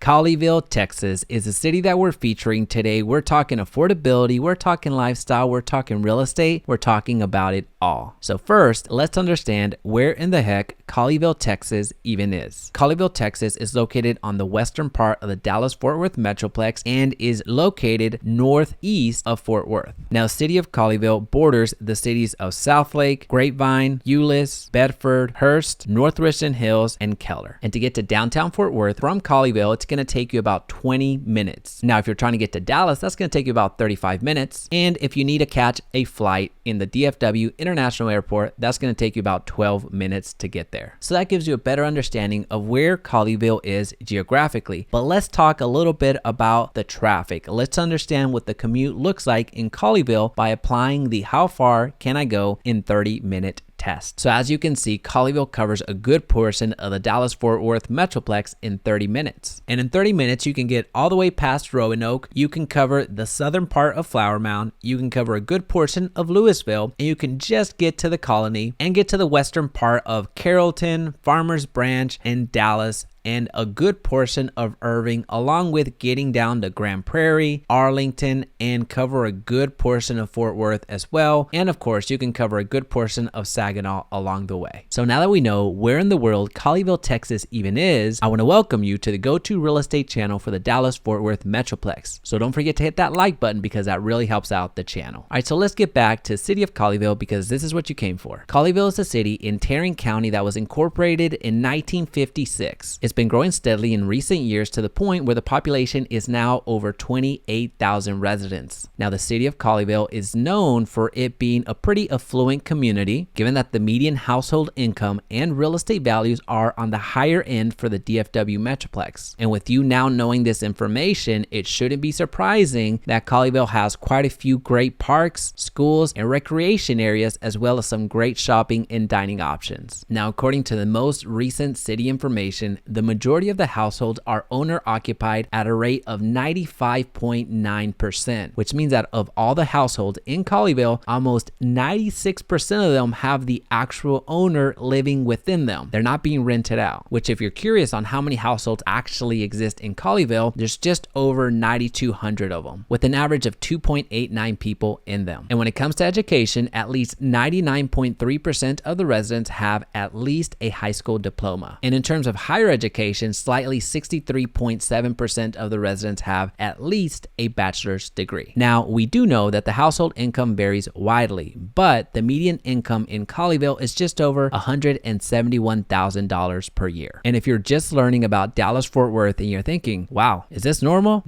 Colleyville, Texas is the city that we're featuring today. We're talking affordability, we're talking lifestyle, we're talking real estate, we're talking about it all. So first, let's understand where in the heck Colleyville, Texas even is. Colleyville, Texas is located on the western part of the Dallas-Fort Worth metroplex and is located northeast of Fort Worth. Now, the city of Colleyville borders the cities of Southlake, Grapevine, Euless, Bedford, Hurst, North Richland Hills, and Keller. And to get to downtown Fort Worth from Colleyville, it's going to take you about 20 minutes. Now, if you're trying to get to Dallas, that's going to take you about 35 minutes. And if you need to catch a flight in the DFW International Airport, that's going to take you about 12 minutes to get there. So that gives you a better understanding of where Colleyville is geographically. But let's talk a little bit about the traffic. Let's understand what the commute looks like in Colleyville by applying the how far can I go in 30-minute test. So as you can see, Colleyville covers a good portion of the Dallas-Fort Worth metroplex in 30 minutes. And in 30 minutes, you can get all the way past Roanoke, you can cover the southern part of Flower Mound, you can cover a good portion of Louisville, and you can just get to the Colony and get to the western part of Carrollton, Farmers Branch, and Dallas, and a good portion of Irving, along with getting down to Grand Prairie, Arlington, and cover a good portion of Fort Worth as well. And of course, you can cover a good portion of Saginaw along the way. So now that we know where in the world Colleyville, Texas even is, I want to welcome you to the go-to real estate channel for the Dallas-Fort Worth metroplex. So don't forget to hit that like button because that really helps out the channel. All right, so let's get back to the city of Colleyville because this is what you came for. Colleyville is a city in Tarrant County that was incorporated in 1956. It's been growing steadily in recent years to the point where the population is now over 28,000 residents. Now, the city of Colleyville is known for it being a pretty affluent community, given that the median household income and real estate values are on the higher end for the DFW metroplex. And with you now knowing this information, it shouldn't be surprising that Colleyville has quite a few great parks, schools, and recreation areas, as well as some great shopping and dining options. Now, according to the most recent city information, the majority of the households are owner-occupied at a rate of 95.9%, which means that of all the households in Colleyville, almost 96% of them have the actual owner living within them. They're not being rented out, which if you're curious on how many households actually exist in Colleyville, there's just over 9,200 of them, with an average of 2.89 people in them. And when it comes to education, at least 99.3% of the residents have at least a high school diploma. And in terms of higher education, slightly 63.7% of the residents have at least a bachelor's degree. Now, we do know that the household income varies widely, but the median income in Colleyville is just over $171,000 per year. And if you're just learning about Dallas-Fort Worth and you're thinking, wow, is this normal?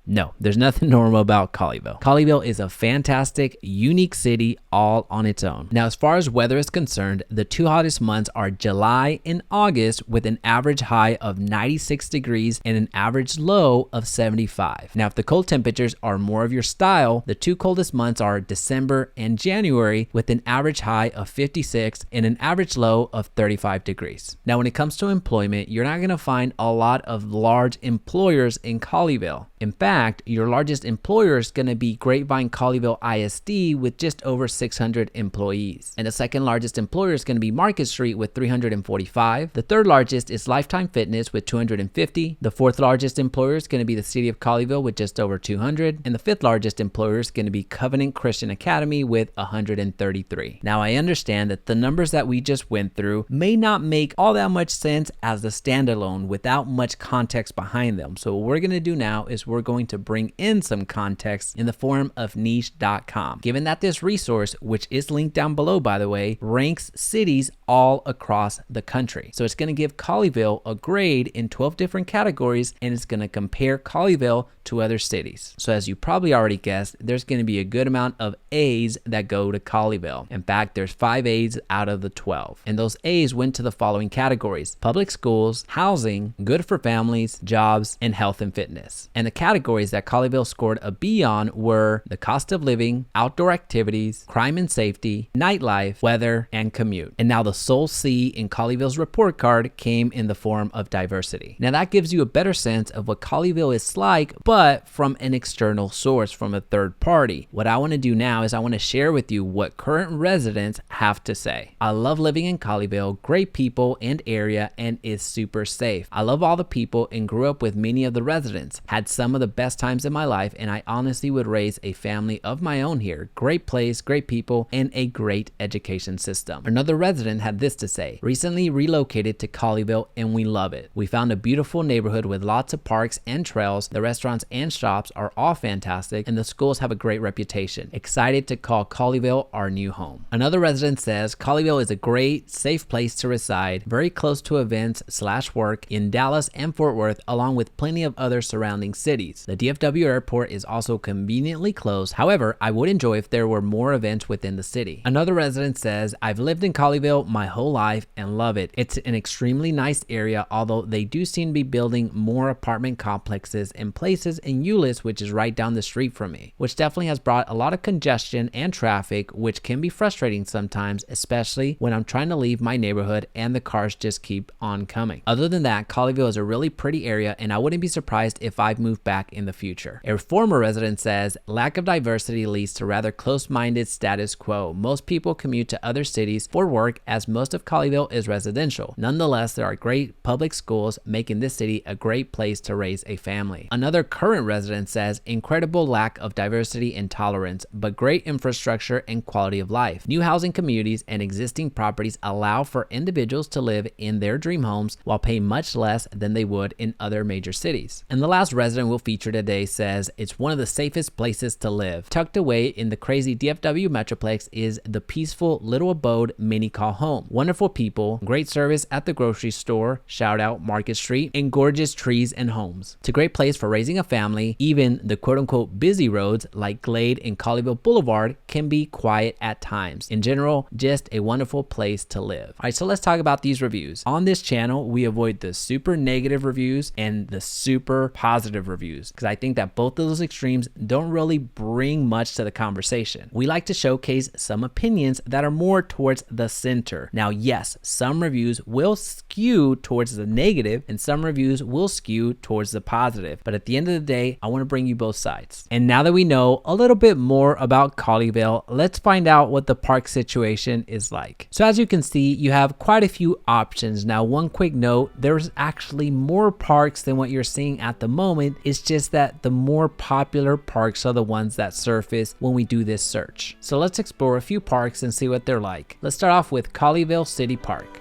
No, there's nothing normal about Colleyville. Colleyville is a fantastic, unique city all on its own. Now, as far as weather is concerned, the two hottest months are July and August with an average high of 96 degrees and an average low of 75. Now, if the cold temperatures are more of your style, the two coldest months are December and January with an average high of 56 and an average low of 35 degrees. Now, when it comes to employment, you're not going to find a lot of large employers in Colleyville. In fact, your largest employer is going to be Grapevine Colleyville ISD with just over 600 employees. And the second largest employer is going to be Market Street with 345. The third largest is Lifetime Fitness with 250. The fourth largest employer is going to be the city of Colleyville with just over 200. And the fifth largest employer is going to be Covenant Christian Academy with 133. Now, I understand that the numbers that we just went through may not make all that much sense as a standalone without much context behind them. So what we're going to do now is we're going to bring in some context in the form of niche.com. Given that this resource, which is linked down below by the way, ranks cities all across the country. So it's going to give Colleyville a grade in 12 different categories and it's going to compare Colleyville to other cities. So as you probably already guessed, there's going to be a good amount of A's that go to Colleyville. In fact, there's 5 A's out of the 12. And those A's went to the following categories: public schools, housing, good for families, jobs, and health and fitness. And the category categories that Colleyville scored a B on were the cost of living, outdoor activities, crime and safety, nightlife, weather, and commute. And now the sole C in Colleyville's report card came in the form of diversity. Now that gives you a better sense of what Colleyville is like, but from an external source, from a third party. What I want to do now is I want to share with you what current residents have to say. I love living in Colleyville, great people and area, and is super safe. I love all the people and grew up with many of the residents. Had some of the best times in my life, and I honestly would raise a family of my own here. Great place, great people, and a great education system. Another resident had this to say: recently relocated to Colleyville and we love it. We found a beautiful neighborhood with lots of parks and trails. The restaurants and shops are all fantastic, and the schools have a great reputation. Excited to call Colleyville our new home. Another resident says Colleyville is a great, safe place to reside, very close to events/work in Dallas and Fort Worth, along with plenty of other surrounding cities. The DFW airport is also conveniently close. However, I would enjoy if there were more events within the city. Another resident says, I've lived in Colleyville my whole life and love it. It's an extremely nice area, although they do seem to be building more apartment complexes and places in Euless, which is right down the street from me, which definitely has brought a lot of congestion and traffic, which can be frustrating sometimes, especially when I'm trying to leave my neighborhood and the cars just keep on coming. Other than that, Colleyville is a really pretty area, and I wouldn't be surprised if I've moved back in the future. A former resident says, lack of diversity leads to rather close-minded status quo. Most people commute to other cities for work, as most of Colleyville is residential. Nonetheless, there are great public schools, making this city a great place to raise a family. Another current resident says, incredible lack of diversity and tolerance, but great infrastructure and quality of life. New housing communities and existing properties allow for individuals to live in their dream homes while paying much less than they would in other major cities. And the last resident we'll feature today says, it's one of the safest places to live. Tucked away in the crazy DFW metroplex is the peaceful little abode many call home. Wonderful people, great service at the grocery store, shout out Market Street, and gorgeous trees and homes. It's a great place for raising a family. Even the quote-unquote busy roads like Glade and Colleyville Boulevard can be quiet at times. In general, just a wonderful place to live. All right, so let's talk about these reviews. On this channel, we avoid the super negative reviews and the super positive reviews, because I think that both of those extremes don't really bring much to the conversation. We like to showcase some opinions that are more towards the center. Now, yes, some reviews will skew towards the negative and some reviews will skew towards the positive, but at the end of the day, I want to bring you both sides. And now that we know a little bit more about Colleyville, let's find out what the park situation is like. So as you can see, you have quite a few options. Now, one quick note, there's actually more parks than what you're seeing at the moment. It's just that the more popular parks are the ones that surface when we do this search. So let's explore a few parks and see what they're like. Let's start off with Colleyville City Park.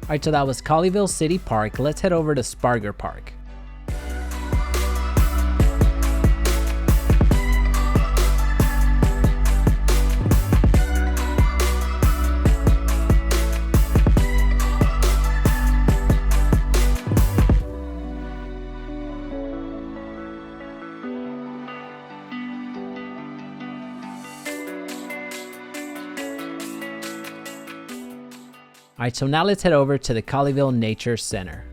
All right, so that was Colleyville City Park. Let's head over to Sparger Park. All right, so now let's head over to the Colleyville Nature Center.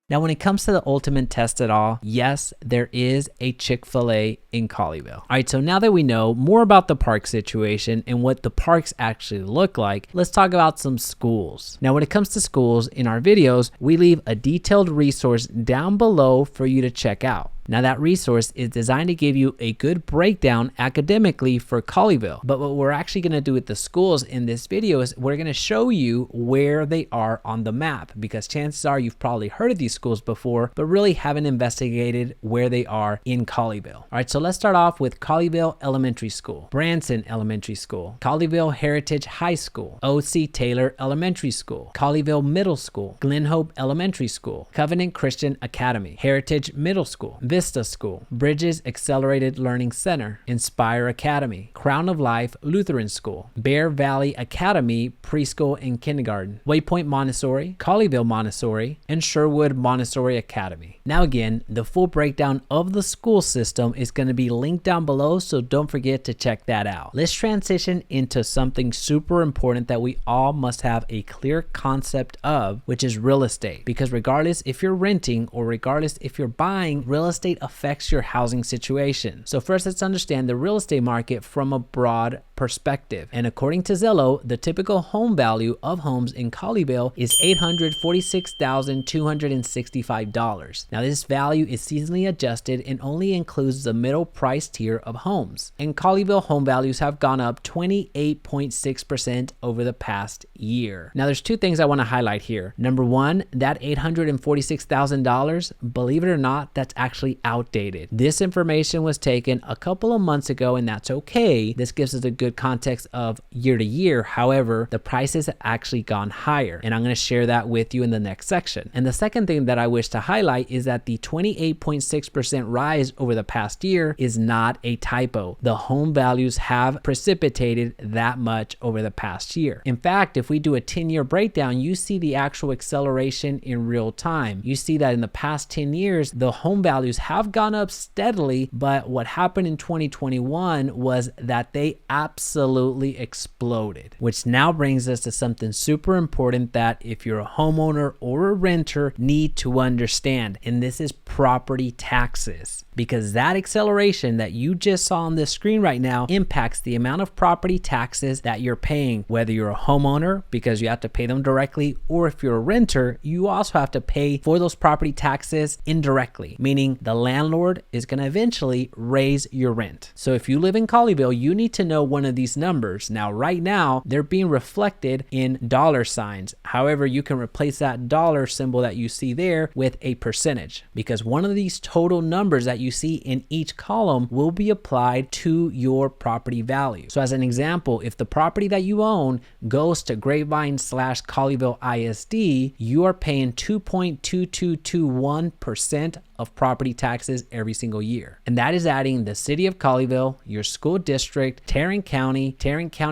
Now, when it comes to the ultimate test at all, yes, there is a Chick-fil-A in Colleyville. All right, so now that we know more about the park situation and what the parks actually look like, let's talk about some schools. Now, when it comes to schools, in our videos, we leave a detailed resource down below for you to check out. Now that resource is designed to give you a good breakdown academically for Colleyville, but what we're actually going to do with the schools in this video is we're going to show you where they are on the map, because chances are you've probably heard of these schools before, but really haven't investigated where they are in Colleyville. All right, so let's start off with Colleyville Elementary School, Branson Elementary School, Colleyville Heritage High School, O.C. Taylor Elementary School, Colleyville Middle School, Glen Hope Elementary School, Covenant Christian Academy, Heritage Middle School, Vista School, Bridges Accelerated Learning Center, Inspire Academy, Crown of Life Lutheran School, Bear Valley Academy Preschool and Kindergarten, Waypoint Montessori, Colleyville Montessori, and Sherwood Montessori Academy. Now again, the full breakdown of the school system is going to be linked down below, so don't forget to check that out. Let's transition into something super important that we all must have a clear concept of, which is real estate. Because regardless if you're renting or regardless if you're buying, real estate affects your housing situation. So first, let's understand the real estate market from a broad perspective. And according to Zillow, the typical home value of homes in Colleyville is $846,265. Now this value is seasonally adjusted and only includes the middle price tier of homes. In Colleyville, home values have gone up 28.6% over the past year. Now there's two things I want to highlight here. Number one, that $846,000, believe it or not, that's actually outdated. This information was taken a couple of months ago, and that's okay. This gives us a good context of year to year. However, the prices have actually gone higher, and I'm going to share that with you in the next section. And the second thing that I wish to highlight is that the 28.6% rise over the past year is not a typo. The home values have precipitated that much over the past year. In fact, if we do a 10-year breakdown, you see the actual acceleration in real time. You see that in the past 10 years, the home values have gone up steadily, but what happened in 2021 was that they absolutely exploded, which now brings us to something super important that if you're a homeowner or a renter need to understand, and this is property taxes. Because that acceleration that you just saw on the screen right now impacts the amount of property taxes that you're paying, whether you're a homeowner because you have to pay them directly, or if you're a renter, you also have to pay for those property taxes indirectly, meaning the landlord is going to eventually raise your rent. So if you live in Colleyville, you need to know one of these numbers. Now, right now, they're being reflected in dollar signs. However, you can replace that dollar symbol that you see there with a percentage, because one of these total numbers that you see in each column will be applied to your property value. So as an example, if the property that you own goes to Grapevine/Colleyville ISD, you are paying 2.2221% of property taxes every single year. And that is adding the city of Colleyville, your school district, Tarrant County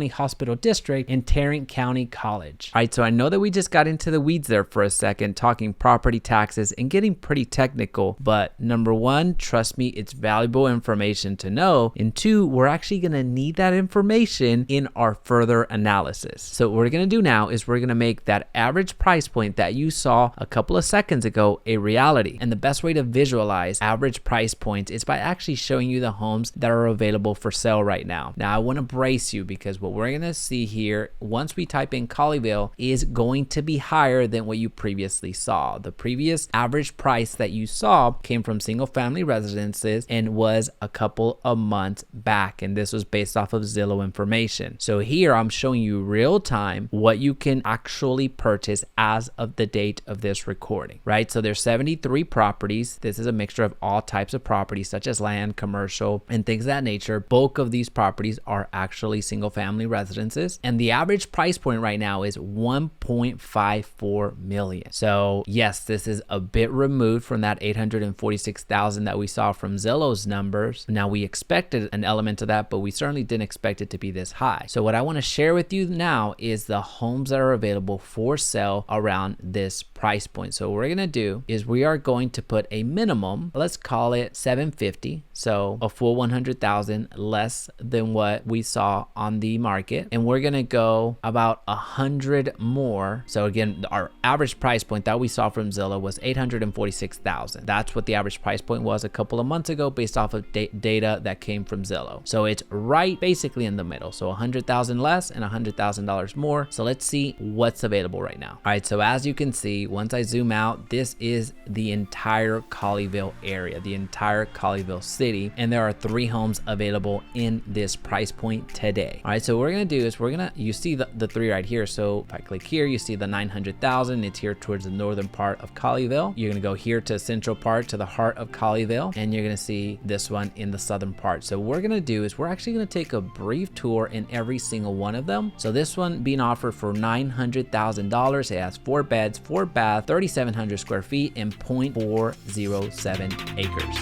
Hospital District, and Tarrant County College. All right, so I know that we just got into the weeds there for a second, talking property taxes and getting pretty technical, but number one, trust me, it's valuable information to know. And two, we're actually gonna need that information in our further analysis. So what we're gonna do now is we're gonna make that average price point that you saw a couple of seconds ago a reality. And the best way to visualize average price points is by actually showing you the homes that are available for sale right now. Now, I want to brace you, because what we're going to see here, once we type in Colleyville, is going to be higher than what you previously saw. The previous average price that you saw came from single family residences and was a couple of months back, and this was based off of Zillow information. So here I'm showing you real time what you can actually purchase as of the date of this recording, right? So there's 73 properties. This is a mixture of all types of properties, such as land, commercial, and things of that nature. Bulk of these properties are actually single family residences. And the average price point right now is $1.54 million. So yes, this is a bit removed from that $846,000 that we saw from Zillow's numbers. Now, we expected an element of that, but we certainly didn't expect it to be this high. So what I want to share with you now is the homes that are available for sale around this price point. So what we're going to do is we are going to put a minimum, let's call it $750,000, so a full $100,000 less than what we saw on the market, and we're gonna go about 100 more. So again, our average price point that we saw from Zillow was $846,000. That's what the average price point was a couple of months ago based off of data that came from Zillow. So it's right basically in the middle, so $100,000 less and $100,000 more. So let's see what's available right now. All right, so as you can see, once I zoom out, this is the entire Colleyville Colleyville area, the entire Colleyville city, and there are 3 homes available in this price point today. All right, so what we're gonna do is you see the 3 right here. So if I click here, you see the 900,000. It's here towards the northern part of Colleyville. You're gonna go here to central part, to the heart of Colleyville, and you're gonna see this one in the southern part. So what we're gonna do is we're actually gonna take a brief tour in every single one of them. So this one being offered for $900,000. It has 4 beds, 4 baths, 3,700 square feet, and 0.407 acres.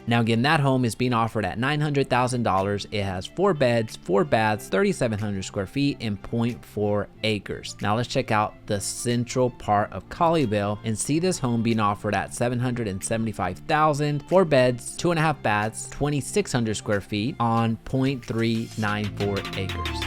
Now again, that home is being offered at $900,000. It has 4 beds, 4 baths, 3,700 square feet, and 0.4 acres. Now let's check out the central part of Colleyville and see this home being offered at $775,000, 4 beds, 2.5 baths, 2,600 square feet on 0.394 acres.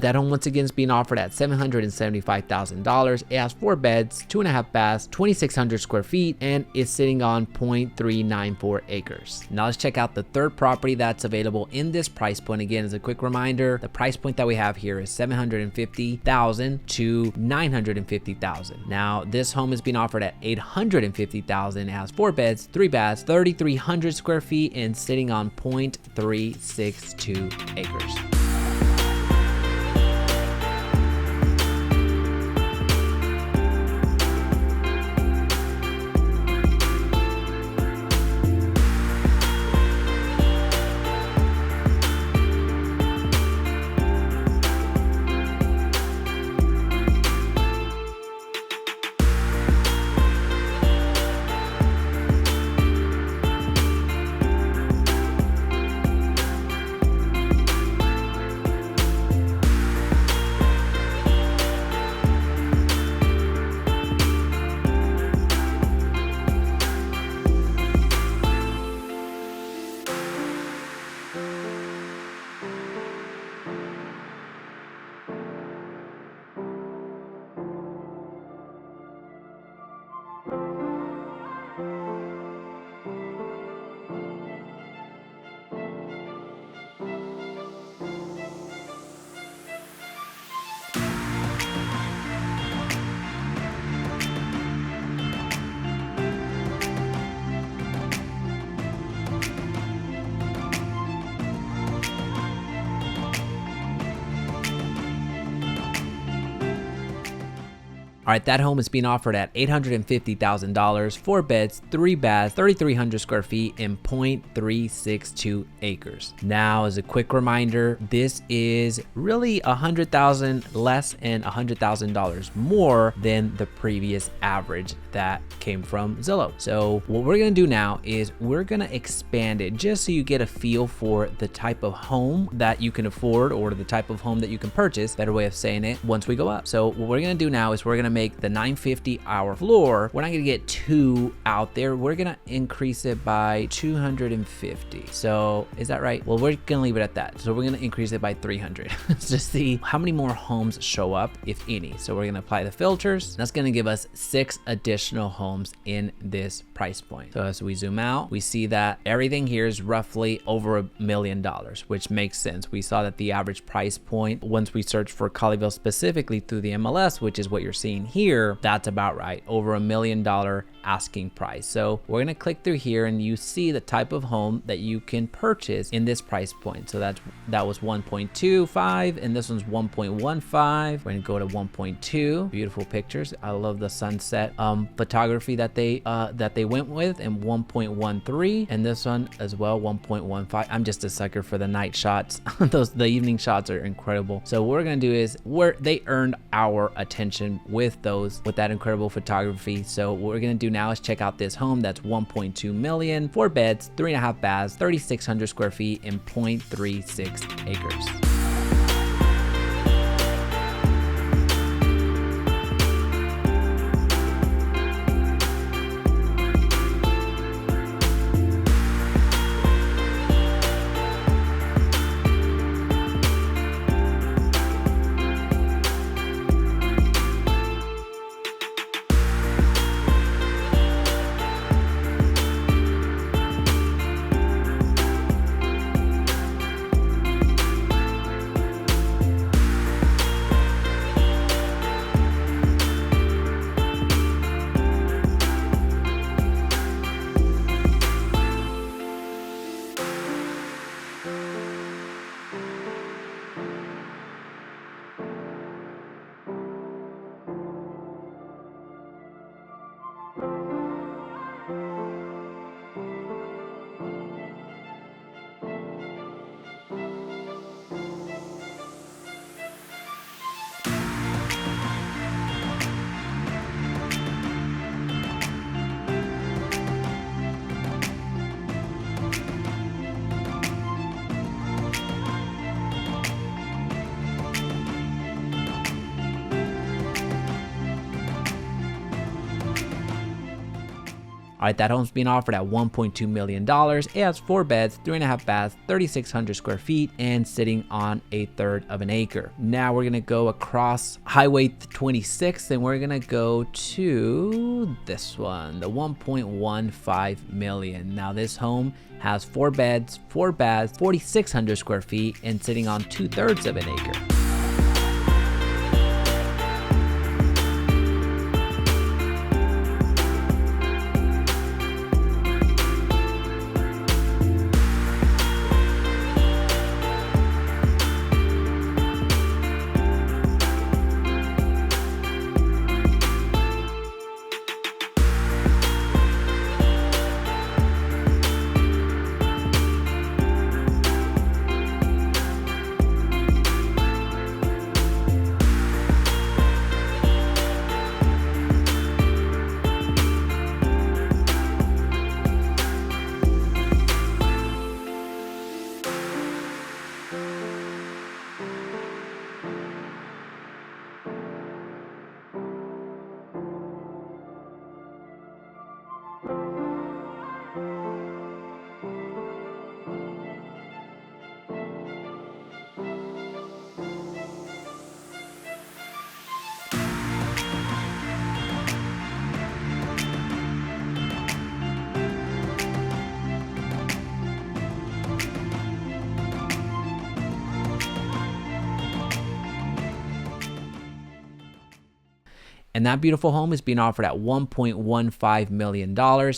That home once again is being offered at $775,000. It has 4 beds, 2.5 baths, 2,600 square feet, and it's sitting on 0.394 acres. Now let's check out the third property that's available in this price point. Again, as a quick reminder, the price point that we have here is $750,000 to $950,000. Now this home is being offered at $850,000. It has 4 beds, 3 baths, 3,300 square feet, and sitting on 0.362 acres. All right, that home is being offered at $850,000, 4 beds, 3 baths, 3,300 square feet, and 0.362 acres. Now, as a quick reminder, this is really $100,000 less and $100,000 more than the previous average that came from Zillow. So what we're gonna do now is we're gonna expand it just so you get a feel for the type of home that you can afford, or the type of home that you can purchase, better way of saying it, once we go up. So what we're gonna do now is we're gonna make the 950 our floor. We're not gonna get 2 out there. We're gonna increase it by 250. So is that right? Well, we're gonna leave it at that. So we're gonna increase it by 300 to see how many more homes show up, if any. So we're gonna apply the filters. That's gonna give us 6 additional homes in this price point. So as we zoom out, we see that everything here is roughly over $1 million, which makes sense. We saw that the average price point, once we search for Colleyville specifically through the MLS, which is what you're seeing here, that's about right, over $1 million asking price. So we're gonna click through here and you see the type of home that you can purchase in this price point. So that was 1.25 and this one's 1.15. We're gonna go to 1.2. Beautiful pictures. I love the sunset photography that they went with, and 1.13, and this one as well, 1.15. I'm just a sucker for the night shots. The evening shots are incredible. So what we're gonna do is they earned our attention with that incredible photography. So what we're gonna do now is check out this home that's 1.2 million, 4 beds, 3.5 baths, 3,600 square feet, and 0.36 acres. All right, that home's being offered at $1.2 million. It has 4 beds, 3.5 baths, 3,600 square feet, and sitting on 1/3 of an acre. Now we're gonna go across Highway 26 and we're gonna go to this one, the 1.15 million. Now this home has 4 beds, 4 baths, 4,600 square feet, and sitting on 2/3 of an acre. And that beautiful home is being offered at $1.15 million.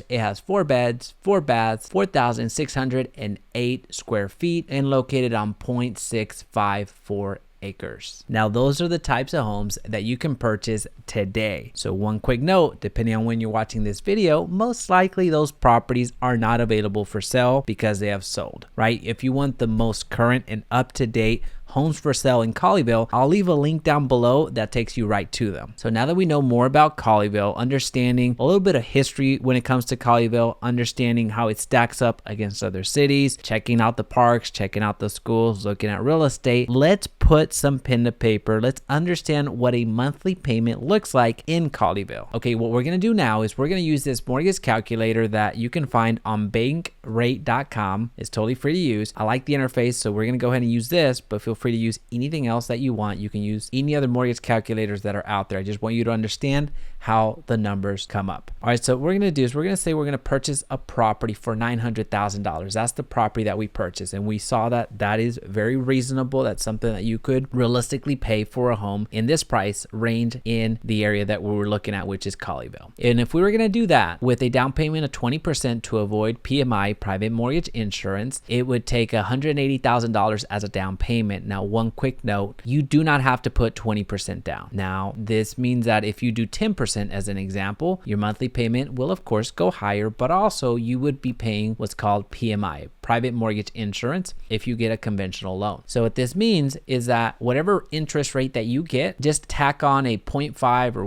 It has 4 beds, 4 baths, 4,608 square feet, and located on 0.654 acres. Now, those are the types of homes that you can purchase today. So one quick note, depending on when you're watching this video, most likely those properties are not available for sale because they have sold, right? If you want the most current and up-to-date homes for sale in Colleyville, I'll leave a link down below that takes you right to them. So now that we know more about Colleyville, understanding a little bit of history when it comes to Colleyville, understanding how it stacks up against other cities, checking out the parks, checking out the schools, looking at real estate, let's put some pen to paper. Let's understand what a monthly payment looks like in Colleyville. Okay, what we're gonna do now is we're gonna use this mortgage calculator that you can find on bankrate.com. It's totally free to use. I like the interface, so we're gonna go ahead and use this, but feel free to use anything else that you want. You can use any other mortgage calculators that are out there. I just want you to understand how the numbers come up. All right, so what we're going to do is we're going to say we're going to purchase a property for $900,000. That's the property that we purchased, and we saw that that is very reasonable. That's something that you could realistically pay for a home in this price range in the area that we were looking at, which is Colleyville. And if we were going to do that with a down payment of 20% to avoid PMI, private mortgage insurance, it would take $180,000 as a down payment. Now, one quick note, you do not have to put 20% down. Now, this means that if you do 10% as an example, your monthly payment will of course go higher, but also you would be paying what's called PMI, private mortgage insurance, if you get a conventional loan. So what this means is that whatever interest rate that you get, just tack on a 0.5 or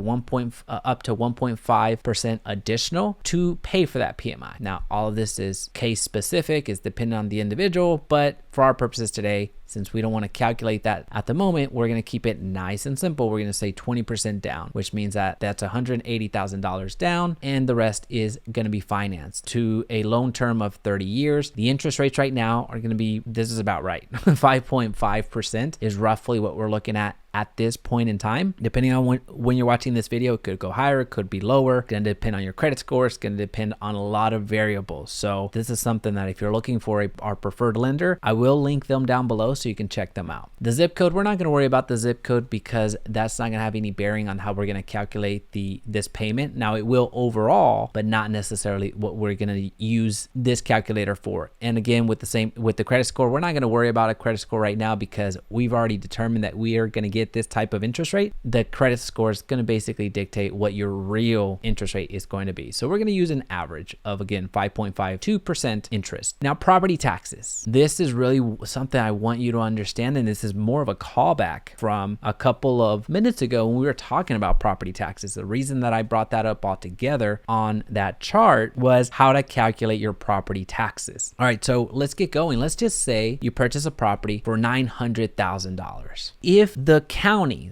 up to 1.5% additional to pay for that PMI. Now, all of this is case specific, is dependent on the individual, but for our purposes today, since we don't want to calculate that at the moment, we're going to keep it nice and simple. We're going to say 20% down, which means that that's $180,000 down, and the rest is going to be financed to a loan term of 30 years. The interest rates right now are going to be, this is about right, 5.5% is roughly what we're looking at this point in time. Depending on when you're watching this video, it could go higher, it could be lower. It's going to depend on your credit score. It's going to depend on a lot of variables. So this is something that if you're looking for our preferred lender, I will link them down below so you can check them out. The zip code, we're not going to worry about the zip code because that's not going to have any bearing on how we're going to calculate this payment. Now it will overall, but not necessarily what we're going to use this calculator for. And again, with the credit score, we're not going to worry about a credit score right now because we've already determined that we are going to get this type of interest rate. The credit score is going to basically dictate what your real interest rate is going to be. So we're going to use an average of, again, 5.52% interest. Now, property taxes. This is really something I want you to understand, and this is more of a callback from a couple of minutes ago when we were talking about property taxes. The reason that I brought that up all together on that chart was how to calculate your property taxes. All right, so let's get going. Let's just say you purchase a property for $900,000. If the county,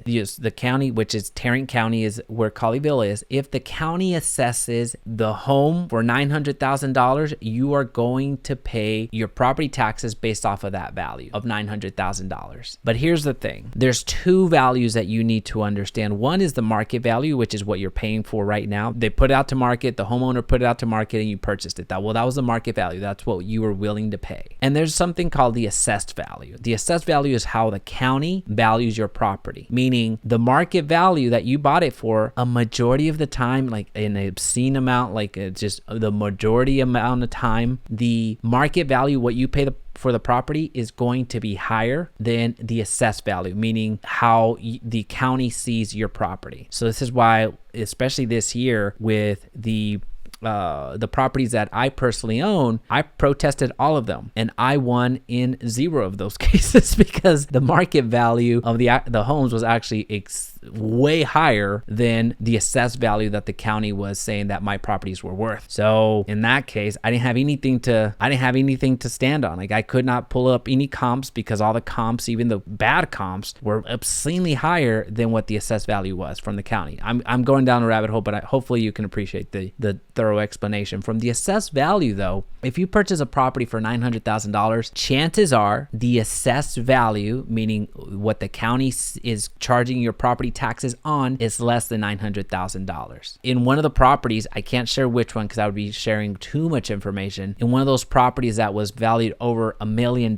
which is Tarrant County is where Colleyville is, if the county assesses the home for $900,000, you are going to pay your property taxes based off of that value of $900,000. But here's the thing. There's two values that you need to understand. One is the market value, which is what you're paying for right now. They put it out to market, the homeowner put it out to market, and you purchased it. That was the market value. That's what you were willing to pay. And there's something called the assessed value. The assessed value is how the county values your property, meaning the market value that you bought it for, a majority of the time, like an obscene amount, like just the majority amount of time, the market value, what you pay for the property is going to be higher than the assessed value, meaning how the county sees your property. So this is why, especially this year with the properties that I personally own, I protested all of them and I won in 0 of those cases because the market value of the homes was actually way higher than the assessed value that the county was saying that my properties were worth. So in that case, I didn't have anything to stand on. Like I could not pull up any comps because all the comps, even the bad comps, were obscenely higher than what the assessed value was from the county. I'm going down a rabbit hole, but hopefully you can appreciate the thorough explanation. From the assessed value though, if you purchase a property for $900,000, chances are the assessed value, meaning what the county is charging your property property taxes on is less than $900,000. In one of the properties, I can't share which one because I would be sharing too much information. In one of those properties that was valued over $1 million,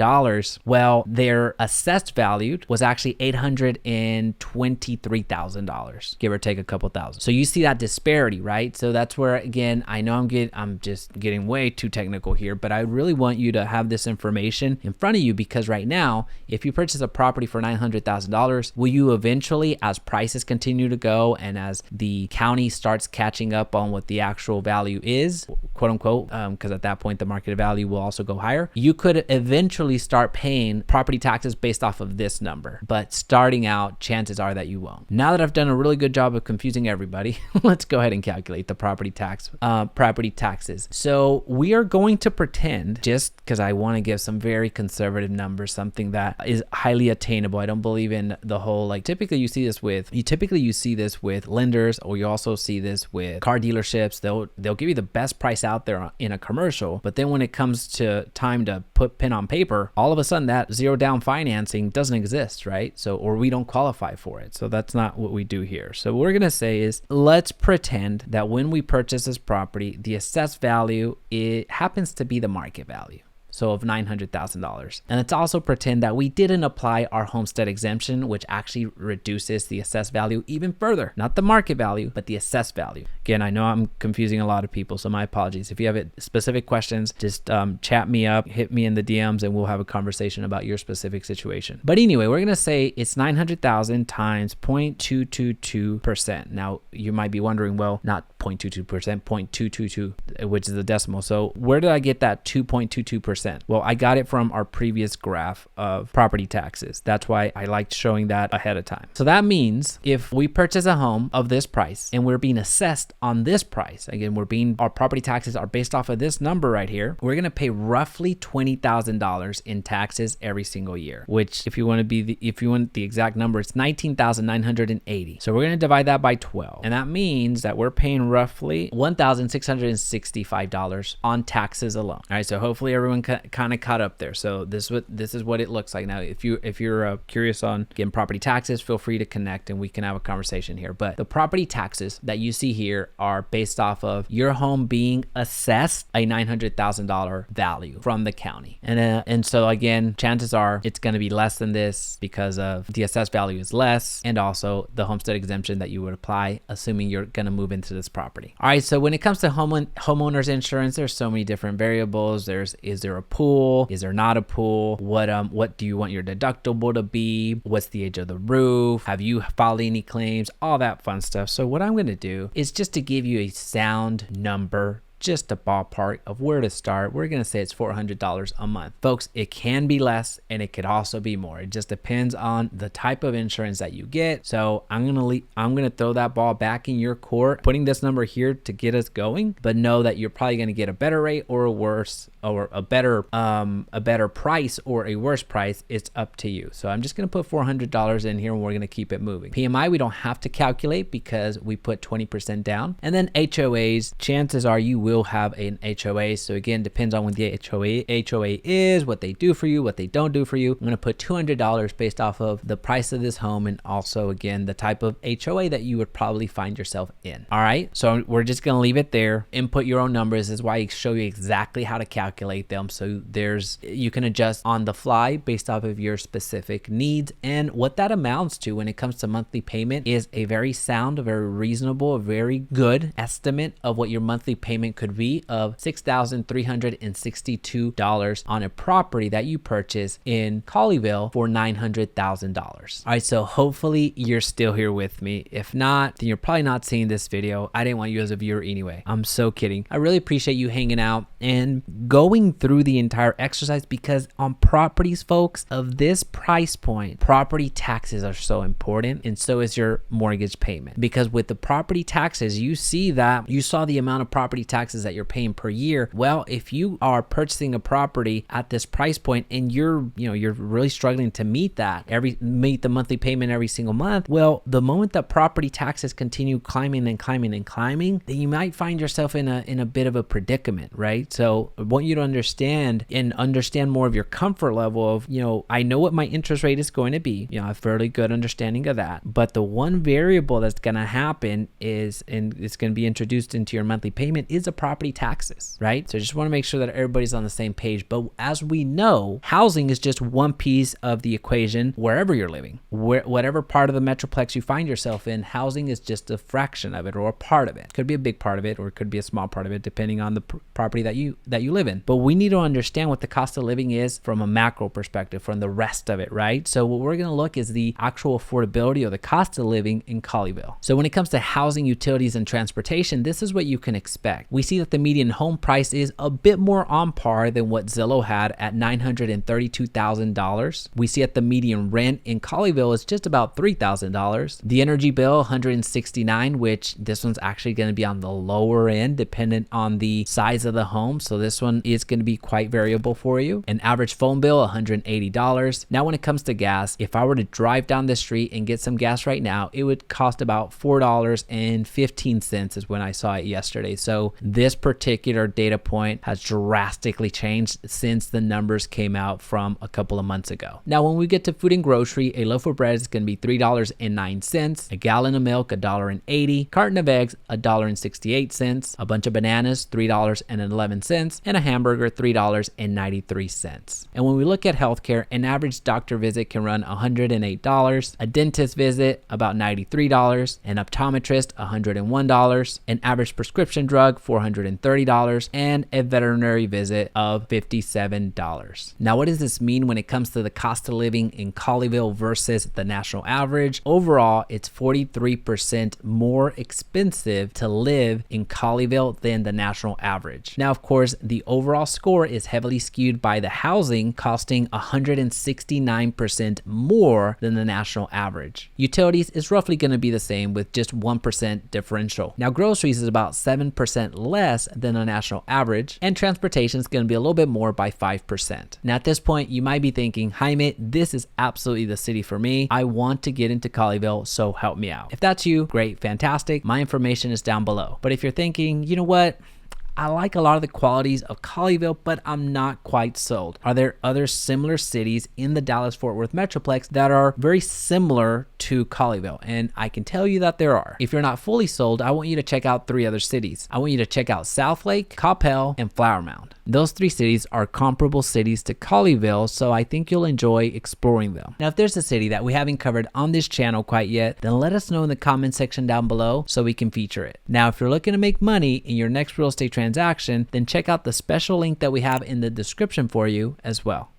well, their assessed value was actually $823,000, give or take a couple thousand. So you see that disparity, right? So that's where, again, I know I'm just getting way too technical here, but I really want you to have this information in front of you, because right now, if you purchase a property for $900,000, will you eventually, as prices continue to go and as the county starts catching up on what the actual value is, quote unquote, because at that point the market value will also go higher, you could eventually start paying property taxes based off of this number. But starting out, chances are that you won't. Now that I've done a really good job of confusing everybody, let's go ahead and calculate the property taxes. So we are going to pretend, just because I want to give some very conservative numbers, something that is highly attainable. I don't believe in the whole, like, typically you see this with lenders, or you also see this with car dealerships. They'll give you the best price out there in a commercial, but then when it comes to time to put pen on paper, all of a sudden that zero down financing doesn't exist, right? So, or we don't qualify for it. So that's not what we do here. So what we're going to say is, let's pretend that when we purchase this property, the assessed value, it happens to be the market value. So of $900,000. And let's also pretend that we didn't apply our homestead exemption, which actually reduces the assessed value even further. Not the market value, but the assessed value. Again, I know I'm confusing a lot of people, so my apologies. If you have specific questions, just chat me up, hit me in the DMs, and we'll have a conversation about your specific situation. But anyway, we're gonna say it's 900,000 times 0.222%. Now, you might be wondering, well, not 0.22%, 0.222, which is the decimal. So where did I get that 2.22%? Well, I got it from our previous graph of property taxes. That's why I liked showing that ahead of time. So that means if we purchase a home of this price and we're being assessed on this price, again, our property taxes are based off of this number right here, we're going to pay roughly $20,000 in taxes every single year, which if you want the exact number, it's $19,980. So we're going to divide that by 12. And that means that we're paying roughly $1,665 on taxes alone. All right. So hopefully everyone kind of caught up there. So this is what it looks like. Now, if you're curious on, again, property taxes, feel free to connect and we can have a conversation here. But the property taxes that you see here are based off of your home being assessed a $900,000 value from the county. And so again, chances are it's going to be less than this because of the assessed value is less, and also the homestead exemption that you would apply, assuming you're going to move into this property. All right. So when it comes to homeowners insurance, there's so many different variables. Is there a pool? Is there not a pool? What do you want your deductible to be? What's the age of the roof? Have you filed any claims? All that fun stuff. So what I'm going to do is just to give you a sound number, just a ballpark of where to start. We're going to say it's $400 a month. Folks, it can be less and it could also be more. It just depends on the type of insurance that you get. So I'm going to throw that ball back in your court, putting this number here to get us going, but know that you're probably going to get a better rate or a worse, or a better price or a worse price. It's up to you. So I'm just going to put $400 in here and we're going to keep it moving. PMI, we don't have to calculate because we put 20% down. And then HOAs, chances are you will have an HOA. So again, depends on what the HOA is, what they do for you, what they don't do for you. I'm going to put $200 based off of the price of this home, and also again the type of HOA that you would probably find yourself in. All right, so we're just going to leave it there. Input your own numbers. This is why I show you exactly how to calculate them. So you can adjust on the fly based off of your specific needs, and what that amounts to when it comes to monthly payment is a very sound, a very reasonable, a very good estimate of what your monthly payment could be of $6,362 on a property that you purchase in Colleyville for $900,000. All right, so hopefully you're still here with me. If not, then you're probably not seeing this video. I didn't want you as a viewer anyway. I'm so kidding. I really appreciate you hanging out and going through the entire exercise, because on properties, folks, of this price point, property taxes are so important, and so is your mortgage payment. Because with the property taxes, you saw the amount of property taxes taxes that you're paying per year. Well, if you are purchasing a property at this price point and you're really struggling to meet the monthly payment every single month, well, the moment that property taxes continue climbing and climbing and climbing, then you might find yourself in a bit of a predicament, right? So I want you to understand more of your comfort level of, I know what my interest rate is going to be. I have a fairly good understanding of that. But the one variable that's going to happen is, and it's going to be introduced into your monthly payment, is the property taxes, right? So I just want to make sure that everybody's on the same page. But as we know, housing is just one piece of the equation wherever you're living. Whatever part of the metroplex you find yourself in, housing is just a fraction of it or a part of it. Could be a big part of it or it could be a small part of it depending on the property that you live in. But we need to understand what the cost of living is from a macro perspective, from the rest of it, right? So what we're going to look is the actual affordability or the cost of living in Colleyville. So when it comes to housing, utilities, and transportation, this is what you can expect. We see that the median home price is a bit more on par than what Zillow had at $932,000. We see that the median rent in Colleyville is just about $3,000. The energy bill, $169, which this one's actually going to be on the lower end dependent on the size of the home. So this one is going to be quite variable for you. An average phone bill, $180. Now when it comes to gas, if I were to drive down the street and get some gas right now, it would cost about $4.15 is when I saw it yesterday. So this particular data point has drastically changed since the numbers came out from a couple of months ago. Now when we get to food and grocery, a loaf of bread is going to be $3.09, a gallon of milk, $1.80, carton of eggs, $1.68, a bunch of bananas, $3.11, and a hamburger, $3.93. And when we look at healthcare, an average doctor visit can run $108, a dentist visit about $93, an optometrist $101, an average prescription drug $430, and a veterinary visit of $57. Now what does this mean when it comes to the cost of living in Colleyville versus the national average? Overall, it's 43% more expensive to live in Colleyville than the national average. Now, of course, the overall score is heavily skewed by the housing costing 169% more than the national average. Utilities is roughly going to be the same with just 1% differential. Now, groceries is about 7% less than the national average, and transportation is going to be a little bit more by 5%. Now, at this point, you might be thinking, Jaime, this is absolutely the city for me. I want to get into Colleyville, so help me out. If that's you, great, fantastic. My information is down below. But if you're thinking, you know what? I like a lot of the qualities of Colleyville, but I'm not quite sold. Are there other similar cities in the Dallas-Fort Worth Metroplex that are very similar to Colleyville? And I can tell you that there are. If you're not fully sold, I want you to check out 3 other cities. I want you to check out Southlake, Coppell, and Flower Mound. Those 3 cities are comparable cities to Colleyville, so I think you'll enjoy exploring them. Now, if there's a city that we haven't covered on this channel quite yet, then let us know in the comment section down below so we can feature it. Now, if you're looking to make money in your next real estate transaction, then check out the special link that we have in the description for you as well.